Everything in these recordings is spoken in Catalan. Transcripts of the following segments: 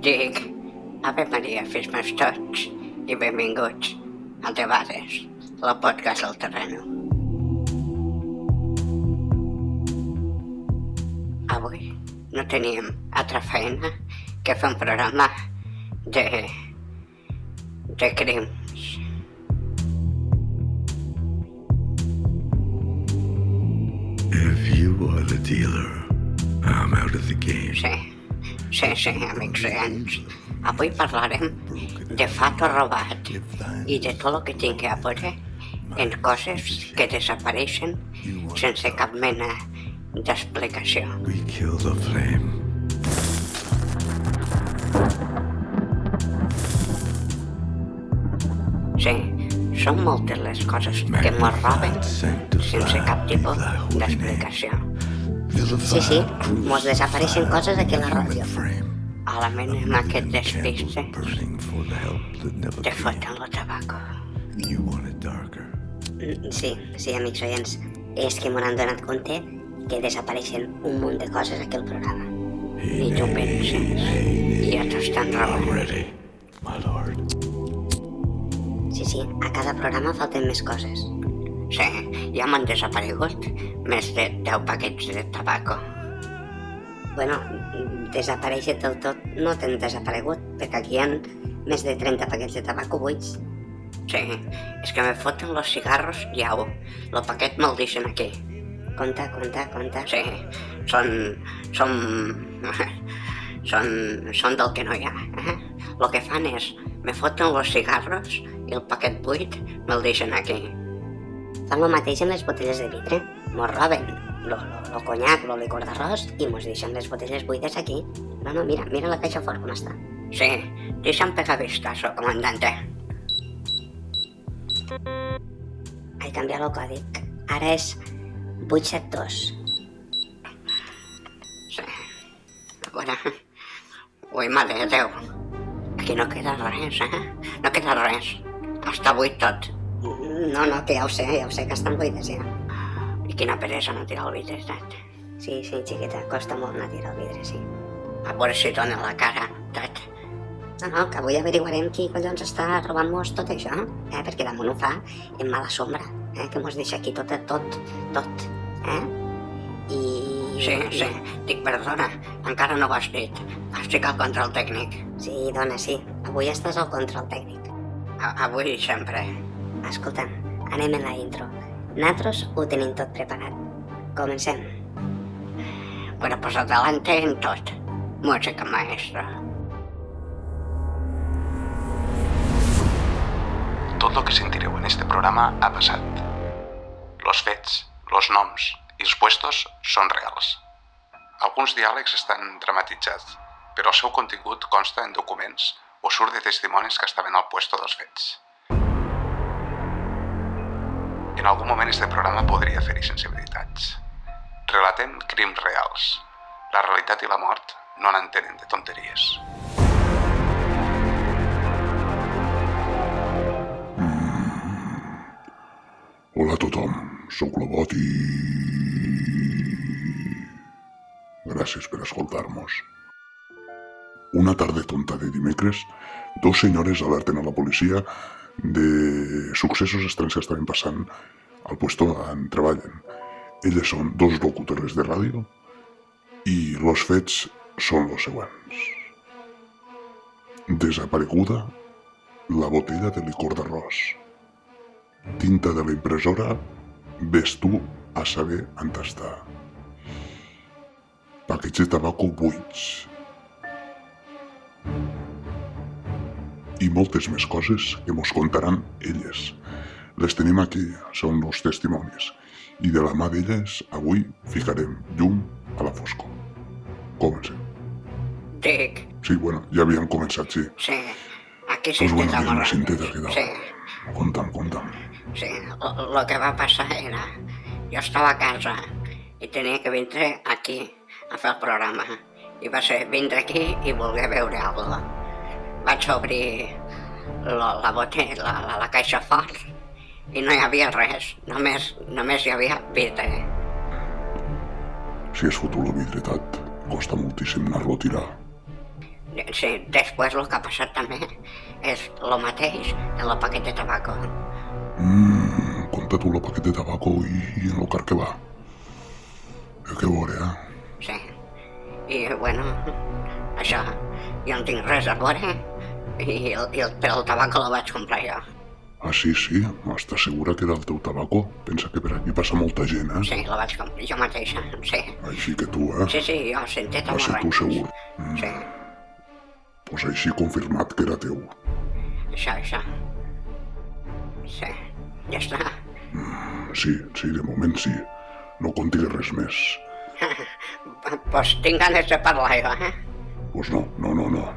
Dic, Ave Maria, fes-me'ls tots i benvinguts a Debades, la podcast al terreno. Avui no teníem altra feina que fer un programa de crims. If you are the dealer, I'm out of the game. Sí, amics reants. Avui parlarem de fato robat i de tot el que tingui a veure en coses que desapareixen sense cap mena d'explicació. We kill the flame. Sí, són moltes les coses que mos roben sense cap tipus d'explicació. Sí, mos desapareixen coses aquí a la ràdio. A la ment amb aquest despiste te foten el tabaco. Sí, amics oients, és que m'han donat compte que desapareixen un munt de coses aquí al programa. Ni tu penses, i ja t'estan robant. Ready, my lord. Sí, a cada programa falten més coses. Sí, ja m'han desaparegut més de 10 paquets de tabaco. Bueno, desaparèixer del tot no t'han desaparegut, perquè aquí hi ha més de 30 paquets de tabaco buits. Sí, és que me foten los cigarros ja, el paquet me'l deixen aquí. Compta. Sí, són del que no hi ha. Lo que fan és, me foten los cigarros i el paquet buit me'l deixen aquí. Fan el mateix amb les botelles de vidre. Mos roben lo conyac, lo licor d'arròs i mos deixen les botelles buides aquí. No, mira la caixa fort com està. Sí, deixa'm pegar vistazo, comandante. He canviat el còdic. Ara és 872. Sí, a veure... Ui, mare de Déu. Aquí no queda res, No queda res. Està buit tot. No, que ja ho sé que estan buides ja. I quina peresa no tirar el vidre, tat. Sí, xiqueta, costa molt anar a tirar el vidre, sí. A veure si dona la cara, tat. No, que avui averiguarem qui collons està robant-nos tot això, perquè damunt ho fa en mala sombra, que mos deixa aquí tot, I... Sí, dic perdona, encara no ho has dit. Estic al control tècnic. Sí, dona, sí, avui estàs al control tècnic. Avui sempre. Escolta'm, anem en la intro. Nosaltres ho tenim tot preparat. Comencem. Bueno, pues adelante en tot. Música maestra. Tot el que sentireu en este programa ha passat. Los fets, los noms i els puestos són reals. Alguns diàlegs estan dramatitzats, però el seu contingut consta en documents o surt de testimonis que estaven al puesto dels fets. En algun moment este programa podria fer-hi sensibilitats. Relatem crims reals. La realitat i la mort no n'entenen de tonteries. Hola a tothom, sóc Lobot i... Gràcies per escoltar-nos. Una tarda tonta de dimecres, dos senyores alerten a la policia de successos estrans que estaven passant al puesto on treballen. Elles són dos locutores de ràdio i els fets són els següents. Desapareguda la botella de licor d'arròs. Tinta de la impressora, ves tu a saber on està. Paquets de tabaco buits. I moltes més coses que mos contaran elles. Les tenim aquí, són els testimonis. I de la mà d'elles, avui ficarem llum a la foscor. Comencem. Dic. Sí, bueno, ja havíem començat, sí. Sí, aquí Pues bueno, cinteta molt una cinteta, què tal? Sí. Conta'm. Sí, lo que va passar era... Jo estava a casa i tenia que vindre aquí a fer el programa. I va ser vindre aquí i voler veure alguna cosa. Vaig obrir la botella, la caixa fort, i no hi havia res, només hi havia vidre. Si és fotut el vidre, tat, costa moltíssim anar-lo a tirar. Sí, després el que ha passat també és el mateix en el paquet de tabaco. Compta tu el paquet de tabaco i en el car que va. Que veure, Sí. I, bueno, això, jo no tinc res a veure però el tabaco el vaig comprar jo. Ah, sí, estàs segura que era el teu tabaco? Pensa que per aquí passa molta gent, Sí, el vaig comprar jo mateixa, sí. Així que tu, Sí, jo sentit Va amb ser tu segur. Sí, Pues així confirmat que era teu. això. Sí, ja està. Sí, de moment sí. No conti res més. Pues tinc ganes de parlar jo, Pues no. No,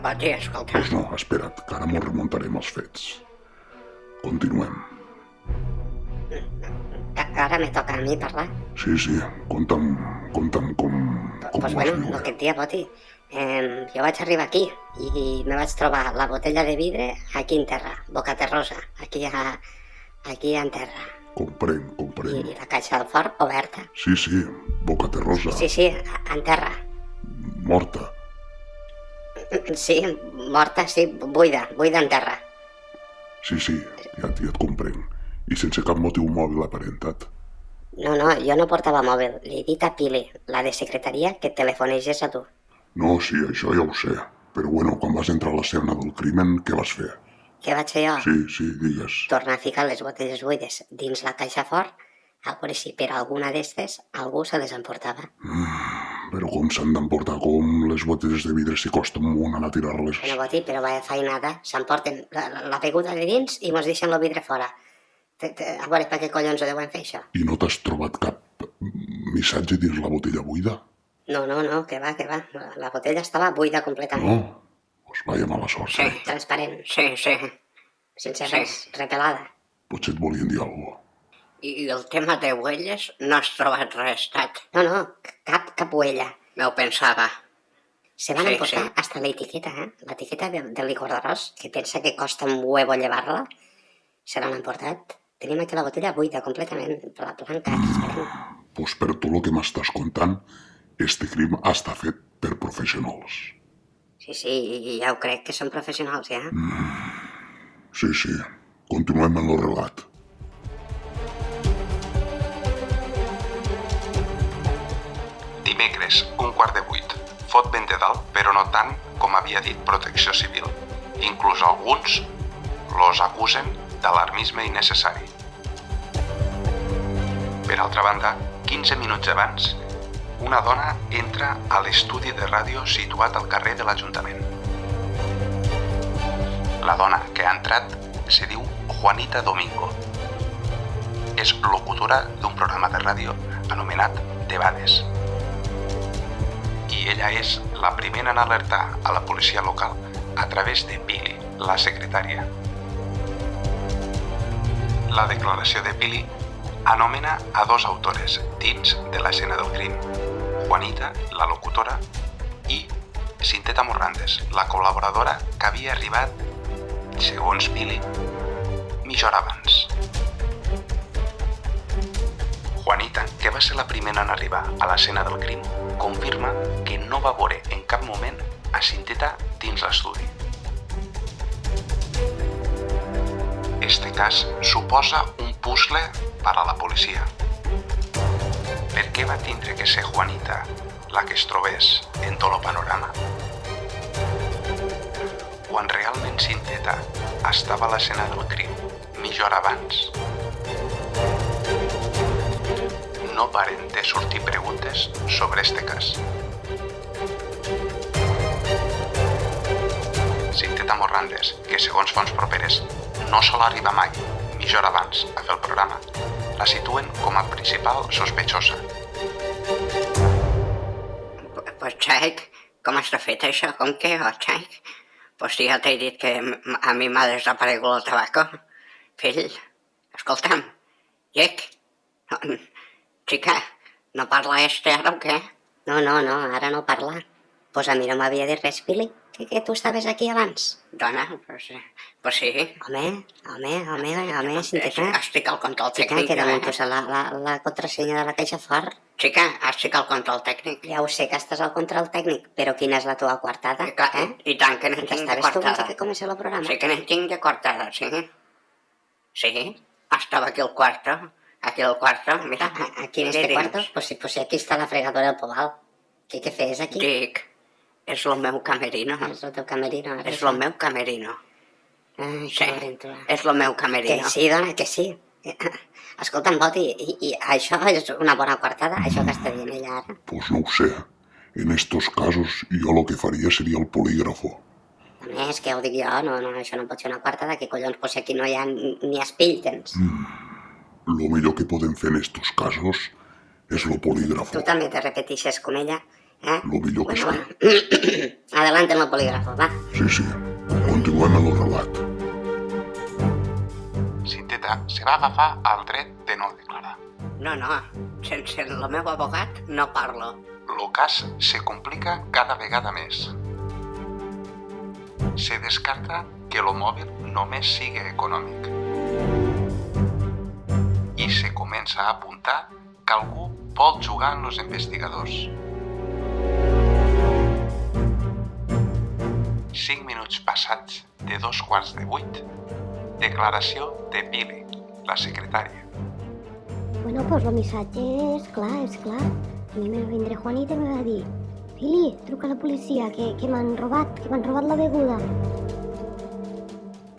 Pati, escolta. Pues no, espera't, que ara mos remuntarem als fets. Continuem. Ara me toca a mi parlar. Sí, conta'm com Pues vas bueno, viure. el que et dia, Boti. Jo vaig arribar aquí i me vaig trobar la botella de vidre aquí en terra, boca terrosa, aquí en terra. Comprenc. I la caixa del forn oberta. Sí, boca terrosa, Sí, en terra. morta. Sí, morta, sí, buida en terra. Sí, ja et comprenc. I sense cap motiu mòbil aparentat. No, jo no portava mòbil. Li he dit a Pili, la de secretaria, que et telefonegés a tu. No, sí, això ja ho sé. Però bueno, quan vas entrar a l'escena del crimen, què vas fer? Què vaig fer jo? Sí, digues. Tornar a ficar les botelles buides dins la caixa fort, a veure si per alguna d'estes algú se les emportava. Però com s'han d'emportar, com les botelles de vidre si costa un munt anar a tirar-les? Bueno, Boti, però vaya feinada. S'emporten la beguda de dins i mos deixen el vidre fora. A veure per què collons ho deuen fer, això? I no t'has trobat cap missatge dins la botella buida? No, que va. La botella estava buida completament. No? Pues vaya mala sort. Sí. Transparent, Sí. sense Sí. res, repelada. Potser et volien dir alguna cosa. I el tema de huelles no has trobat res, Tat. No, cap huella. M'ho pensava. Se van Sí, emportar sí. hasta la etiqueta, l'etiqueta del licor d'arròs, que pensa que costa un huevo llevar-la, se l'han emportat. Tenim aquí la botella buida completament, blanca, transparent. Pues per tot el que m'estàs contant, este crim està fet per professionals. Sí, i ja ho crec que són professionals, ja. Sí. Continuem en el relat. Dimecres, 7:15. Fot vent de dalt, però no tant com havia dit Protecció Civil. Inclús alguns los acusen d'alarmisme innecessari. Per altra banda, 15 minuts abans, una dona entra a l'estudi de ràdio situat al carrer de l'Ajuntament. La dona que ha entrat se diu Juanita Domingo. És locutora d'un programa de ràdio anomenat Debades. I ella és la primera en alertar a la policia local a través de Pili, la secretària. La declaració de Pili anomena a dos autores dins de l'escena del crim, Juanita, la locutora, i Cinteta Morrandes, la col·laboradora que havia arribat, segons Pili, mitja hora abans. Juanita, que va ser la primera en arribar a l'escena del crim, confirma que no va veure en cap moment a Cinteta dins l'estudi. Este cas suposa un puzzle per a la policia. Per què va tindre que ser Juanita la que es trobés en tot el panorama? Quan realment Cinteta estava a l'escena del crim mitja hora abans, no paren de sortir preguntes sobre este cas. Cinteta Morrandes, que segons fonts properes no sol arribar mai, mitja hora abans, a fer el programa, la situen com a principal sospechosa. Pues, Xaic, com està fet això? Com que, Xaic? Pues si ja t'he dit que a mi m'ha desaparegut el tabaco. Fill, escolta'm, Llec, xica, no parla ara o què? No, ara no parla. Pues a mi no m'havia dit res, Pili, que tu estaves aquí abans. Dona, pues sí. Home, Cinteta. Estic al control Xica, tècnic. que damunt posa la contrasenya de la caixa fort. Sí que estic al control tècnic. Ja ho sé que estàs al control tècnic, però quina és la teva coartada? I tant que n'hi tinc de Estaves tu abans coartada. que comenci el programa? Sí que n'hi tinc de coartada, sí. Sí, estava aquí al quarto. Aquí al quarto, mira. Aquí en este cuarto? Pues si aquí está la fregadora del pobal. Què fes aquí? Dic, és el meu camerino. És el teu camerino. ara És això. el meu camerino. Ai, Sí, que aventura. és el meu Que camerino. sí, dona, que sí. Escolta'm, Boti, i això és una bona coartada? Això que està dient ella ara? Pues no ho sé. En estos casos yo lo que faría sería el polígrafo. A més, que ja ho dic jo, no, això no pot ser una coartada, que collons, pues aquí no hi ha ni espill tens. Lo millor que podem fer en estos casos és lo polígrafo. Tu també te repetixes com ella, eh? Lo millor que es Bueno, adelante en el polígrafo, va. Sí. Continuem el relat. Sinteta se va agafar al dret de no declarar. No, sense el meu abogat no parlo. El cas se complica cada vegada més. Se descarta que lo mòbil només sigui econòmic. I se comença a apuntar que algú vol jugar amb els investigadors. 5 minuts passats de 7:15, declaració de Pili, la secretària. Bueno, pues lo missatge és clar. A mi me va vindre Juanita i me va dir: Pili, truca a la policia, que m'han robat la beguda.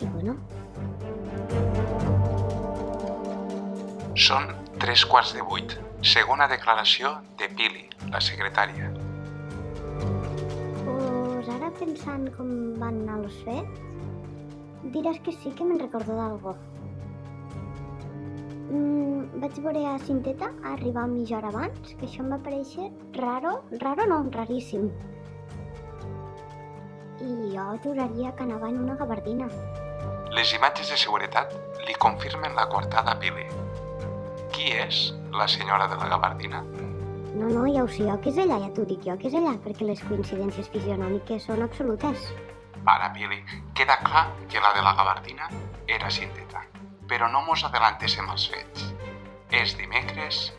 I bueno, Són 7:15, segona declaració de Pili, la secretària. pues ara pensant com van anar els fets, diràs que sí que me'n recordo d'algo. Vaig veure a Sinteta arribar mitja hora abans, que això em va parèixer raríssim. I jo juraria que anava en una gabardina. Les imatges de seguretat li confirmen la coartada a Pili. Qui és la senyora de la gabardina? No, ja ho sé jo que és ella, ja t'ho dic jo que és ella, perquè les coincidències fisionòmiques són absolutes. Para Pili, queda clar que la de la gabardina era Sinteta. Però no mos adelantéssim als fets. És dimecres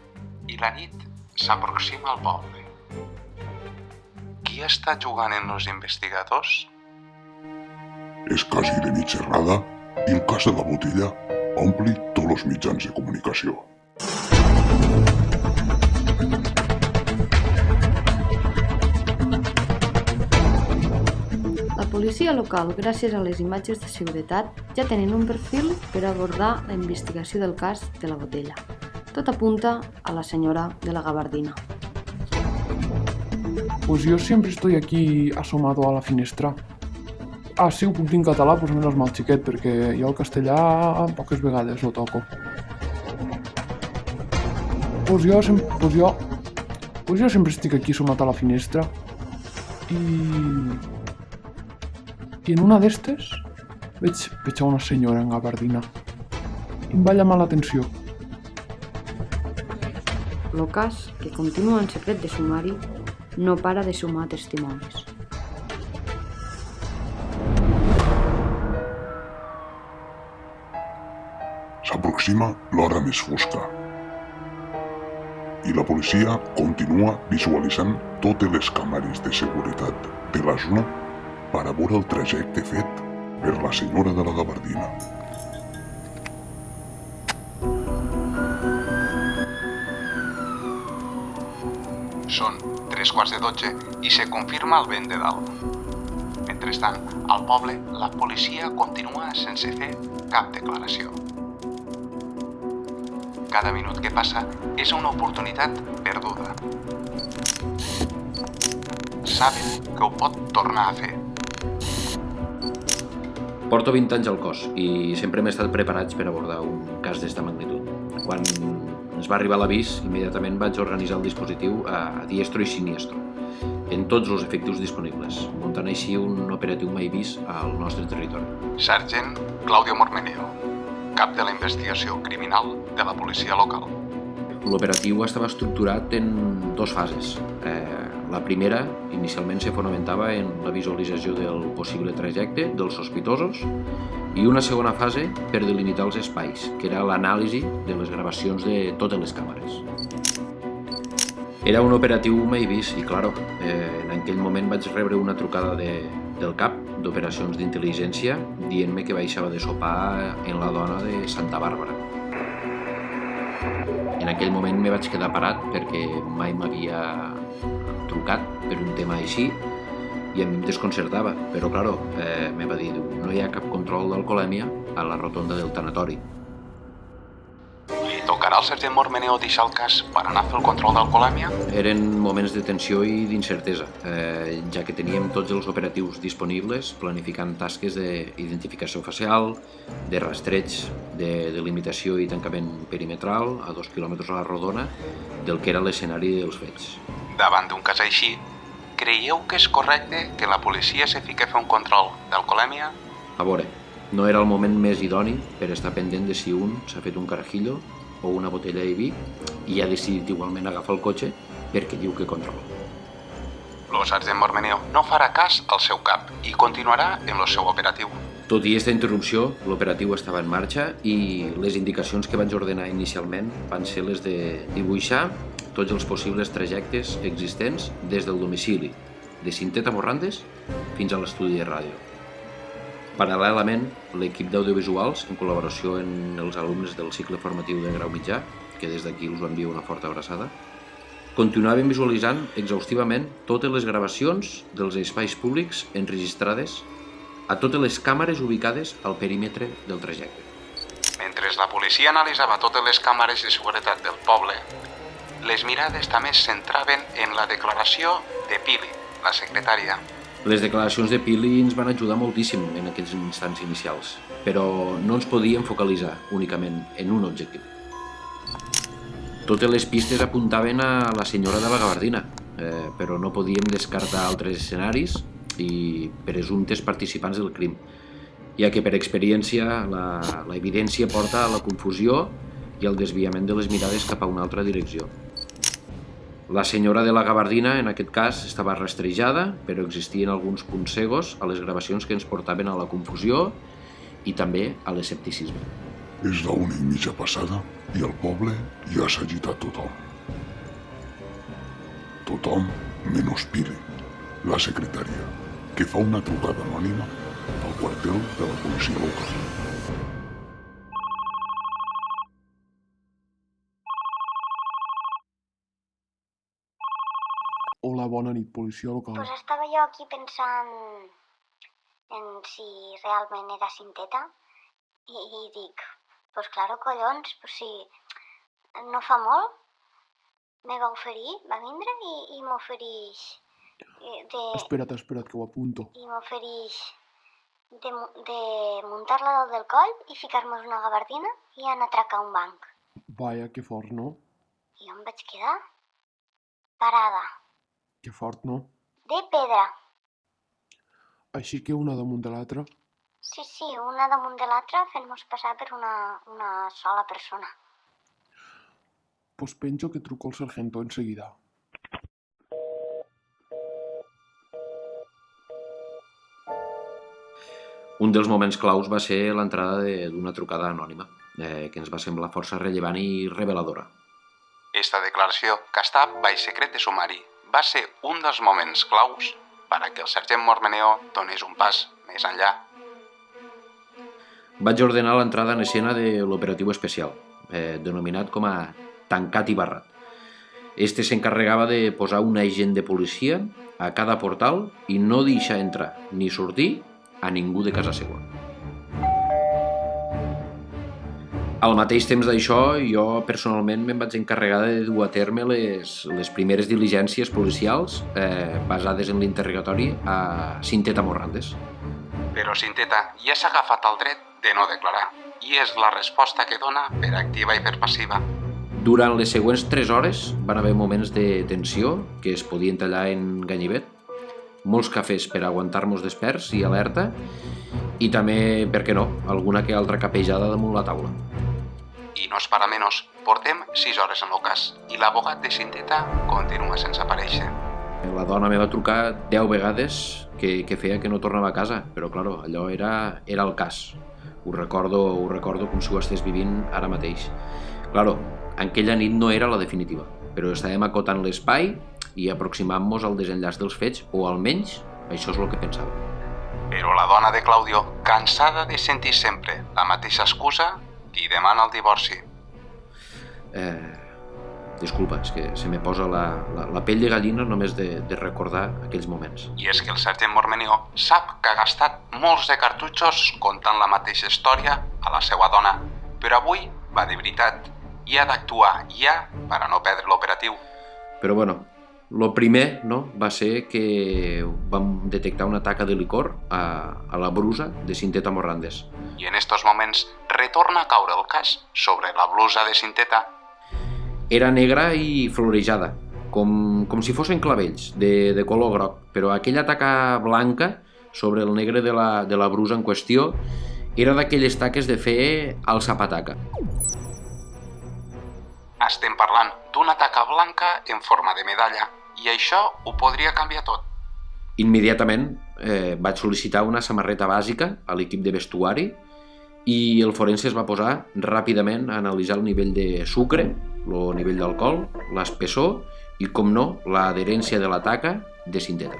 i la nit s'aproxima al poble. Qui està jugant en els investigadors? És quasi de nit cerrada i el cas de la botella ompli tots els mitjans de comunicació. La policia local, gràcies a les imatges de seguretat, ja tenen un perfil per abordar la investigació del cas de la botella. Tot apunta a la senyora de la gabardina. Pues yo siempre estoy aquí asomado a la finestra. Ah, sí, ho puc dir en català, doncs menys mal xiquet, perquè jo el castellà poques vegades lo toco. Pues jo sempre estic aquí asomat a la finestra i en una d'estes veig a una senyora en gabardina i em va llamar l'atenció. El cas, que continua en secret de sumari, no para de sumar testimonis. S'aproxima l'hora més fosca i la policia continua visualitzant totes les càmeres de seguretat de la zona per a veure el trajecte fet per la senyora de la gabardina. Són 3:15 i se confirma el vent de dalt. Mentrestant, al poble, la policia continua sense fer cap declaració. Cada minut que passa és una oportunitat perduda. Saben que ho pot tornar a fer. Porto 20 anys al cos i sempre hem estat preparats per abordar un cas d'esta magnitud. Quan ens va arribar l'avís, immediatament vaig organitzar el dispositiu a diestro i siniestro, en tots els efectius disponibles, muntant així un operatiu mai vist al nostre territori. Sergent Claudio Mormeneo, cap de la investigació criminal de la policia local. L'operatiu estava estructurat en 2 fases. La primera, inicialment, se fonamentava en la visualització del possible trajecte dels sospitosos i una segona fase per delimitar els espais, que era l'anàlisi de les gravacions de totes les càmeres. Era un operatiu mai vist i, claro, en aquell moment vaig rebre una trucada del cap d'operacions d'intel·ligència dient-me que baixava de sopar en la dona de Santa Bàrbara. En aquell moment me vaig quedar parat perquè mai m'havia trucat per un tema així i a mi em desconcertava, però, claro, me va dir, no hi ha cap control d'alcoholèmia a la rotonda del tanatori. Li tocarà al sergent Mormeneo deixar el cas per anar a fer el control d'alcoholèmia? Eren moments de tensió i d'incertesa, ja que teníem tots els operatius disponibles planificant tasques d'identificació facial, de rastreig, de delimitació i tancament perimetral a 2 quilòmetres a la rodona del que era l'escenari dels fets. Davant d'un cas així, creieu que és correcte que la policia se fiqui a fer un control d'alcoholèmia? A veure, no era el moment més idoni per estar pendent de si un s'ha fet un carajillo o una botella de vi i ha decidit igualment agafar el cotxe perquè diu que controla. El sergent Mormeneo no farà cas al seu cap i continuarà en el seu operatiu. Tot i aquesta interrupció, l'operatiu estava en marxa i les indicacions que vaig ordenar inicialment van ser les de dibuixar tots els possibles trajectes existents des del domicili, de Cintet a Morrandes fins a l'estudi de ràdio. Paral·lelament, l'equip d'audiovisuals, en col·laboració amb els alumnes del cicle formatiu de grau mitjà, que des d'aquí us envio una forta abraçada, continuaven visualitzant exhaustivament totes les gravacions dels espais públics enregistrades a totes les càmeres ubicades al perímetre del trajecte. Mentre la policia analitzava totes les càmeres de seguretat del poble, les mirades també es centraven en la declaració de Pili, la secretària. Les declaracions de Pili ens van ajudar moltíssim en aquests instants inicials, però no ens podíem focalitzar únicament en un objectiu. Totes les pistes apuntaven a la senyora de la gabardina, però no podíem descartar altres escenaris i presumptes participants del crim, ja que per experiència la evidència porta a la confusió i al desviament de les mirades cap a una altra direcció. La senyora de la gabardina, en aquest cas, estava rastrejada, però existien alguns punts cegos a les gravacions que ens portaven a la confusió i també a l'escepticisme. És la 1:30 passada i al poble ja s'ha agitat tothom. Tothom menys Pili, la secretària, que fa una trucada anònima al quartel de la policia local. Hola, bona nit, policia local. Pues estava jo aquí pensant en si realment era Cinteta i dic, pues claro, collons, pues si no fa molt me va oferir, va vindre i m'oferix Espera't, que ho apunto. i m'oferix de muntar-la dalt del coll i ficar-nos una gabardina i anar a atracar un banc. Vaja, que fort, no? I jo em vaig quedar parada, Que fort, no? de pedra. Així que una damunt de l'altra. Sí, una damunt de l'altra fent-nos passar per una sola persona. Pues penso que truco al sargento enseguida. Un dels moments claus va ser l'entrada d'una trucada anònima, que ens va semblar força rellevant i reveladora. Esta declaració, que està baix secret de sumari, va ser un dels moments claus per a que el sergent Mormeneo donés un pas més enllà. Vaig ordenar l'entrada en escena de l'operatiu especial, denominat com a tancat i barrat. Este s'encarregava de posar un agent de policia a cada portal i no deixar entrar ni sortir a ningú de casa seva. Al mateix temps d'això, jo personalment me'n vaig encarregar de dur a terme les primeres diligències policials basades en l'interrogatori a Cintet a Morrandes. Però Cinteta ja s'ha agafat el dret de no declarar i és la resposta que dona per activa i per passiva. Durant les següents 3 hores van haver moments de tensió que es podien tallar en ganivet, molts cafès per aguantar-nos desperts i alerta i també, per què no, alguna que altra capejada damunt la taula. I no és para menys, portem 6 hores en el cas i l'abogat de Cinteta continua sense aparèixer. La dona me va trucar 10 vegades que feia que no tornava a casa, però claro, allò era el cas. Ho recordo com si ho estigués vivint ara mateix. Claro, aquella nit no era la definitiva. però estàvem acotant l'espai i aproximant-nos al desenllaç dels fets, o almenys això és el que pensava. Però la dona de Claudio, cansada de sentir sempre la mateixa excusa, li demana el divorci. Disculpa, és que se me posa la pell de gallina només de recordar aquells moments. I és que el sergent Mormenió sap que ha gastat molts de cartutxos contant la mateixa història a la seva dona, però avui va de veritat i ha d'actuar ja per a no perdre l'operatiu. Però bueno, lo primer va ser que vam detectar una taca de licor a la brusa de Sinteta Morrandes. I en estos moments retorna a caure el cas sobre la blusa de Sinteta. Era negra i florejada, com si fossin clavells, de color groc, però aquella taca blanca sobre el negre de la brusa en qüestió era d'aquelles taques de fer al zapataca. Estem parlant d'una taca blanca en forma de medalla, i això ho podria canviar tot. Immediatament vaig sol·licitar una samarreta bàsica a l'equip de vestuari i el forense es va posar ràpidament a analitzar el nivell de sucre, el nivell d'alcohol, l'espessor i, com no, l'adherència de la taca de Sinteta.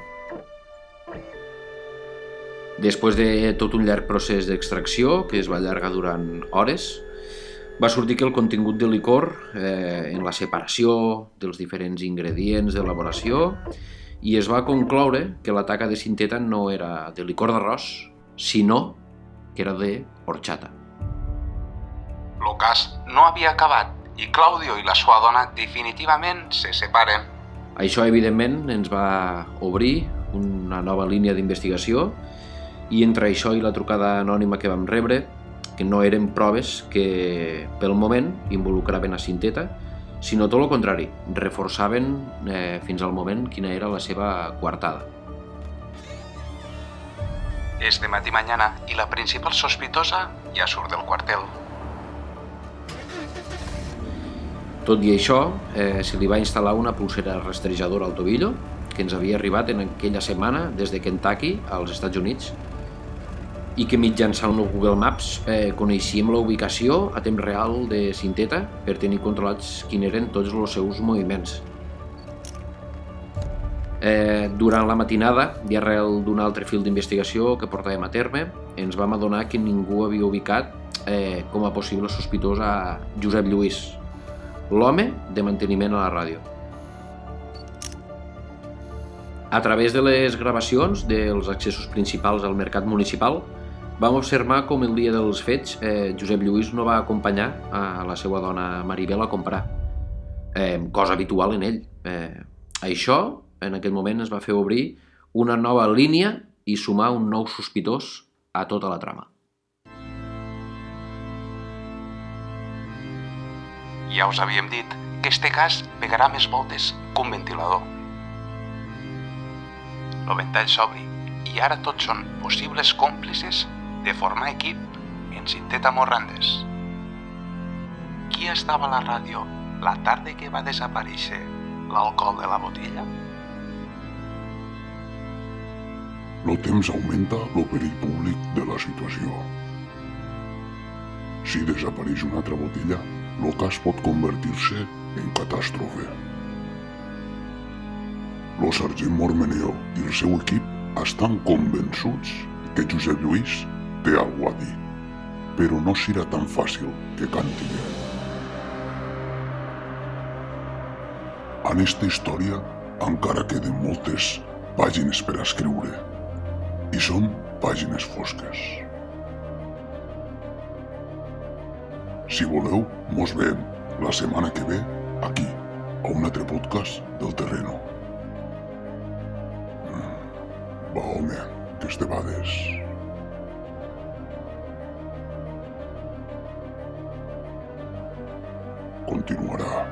Després de tot un llarg procés d'extracció, que es va allargar durant hores, va sortir que el contingut de licor en la separació dels diferents ingredients d'elaboració i es va concloure que la taca de Sinteta no era de licor d'arròs, sinó que era de horchata. El cas no havia acabat i Claudio i la seva dona definitivament se separen. Això, evidentment, ens va obrir una nova línia d'investigació i entre això i la trucada anònima que vam rebre, que no eren proves que pel moment involucraven a Sinteta, sinó tot el contrari, reforçaven fins al moment quina era la seva coartada. És de matí mañana i la principal sospitosa ja surt del quartel. Tot i això, se li va instal·lar una pulsera rastrejadora al tobillo que ens havia arribat en aquella setmana des de Kentucky als Estats Units i que mitjançant el Google Maps coneixíem la ubicació a temps real de Sinteta per tenir controlats quins eren tots els seus moviments. Durant la matinada, i arrel d'un altre fil d'investigació que portàvem a terme, ens vam adonar que ningú havia ubicat com a possible sospitós a Josep Lluís, l'home de manteniment a la ràdio. A través de les gravacions dels accessos principals al mercat municipal, vam observar com el dia dels fets Josep Lluís no va acompanyar a la seva dona Maribel a comprar, cosa habitual en ell. Això, en aquell moment, es va fer obrir una nova línia i sumar un nou sospitós a tota la trama. Ja us havíem dit que este cas pegarà més voltes que un ventilador. El ventall s'obri i ara tots són possibles còmplices de formar equip en Sinteta Morrandes. Qui estava a la ràdio la tarda que va desaparèixer l'alcohol de la botella? El temps augmenta el perill públic de la situació. Si desapareix una altra botella, el cas pot convertir-se en catàstrofe. El sergent Mormeneo i el seu equip estan convençuts que Josep Lluís té alguna a dir, però no serà tan fàcil que canti. En esta història encara queden moltes pàgines per escriure, i són pàgines fosques. Si voleu, mos veiem la setmana que ve aquí, a un altre podcast del Terreno. Va, home, que es debades. Continuarà.